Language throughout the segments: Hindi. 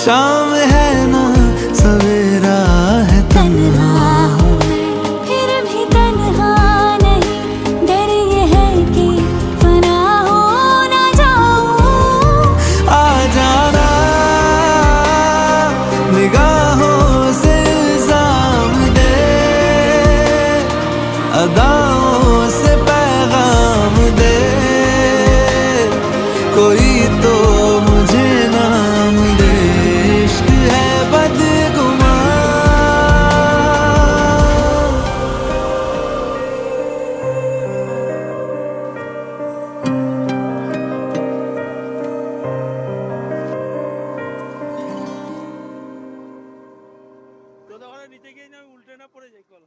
शाम है ना सवेरा है, तन्हा हूँ फिर भी तन्हा नहीं, डर ये है कि फना हो ना जाऊं। आ जाना निगाहों से इल्जाम दे, अदाओं से पैगाम दे, कोई तो मुझे नाम दे, इश्क है बदगुमां। নিতে গিয়ে আমি উল্টে না পড়ে যাই কল।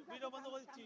ভিডিও বন্ধ করে দিচ্ছি।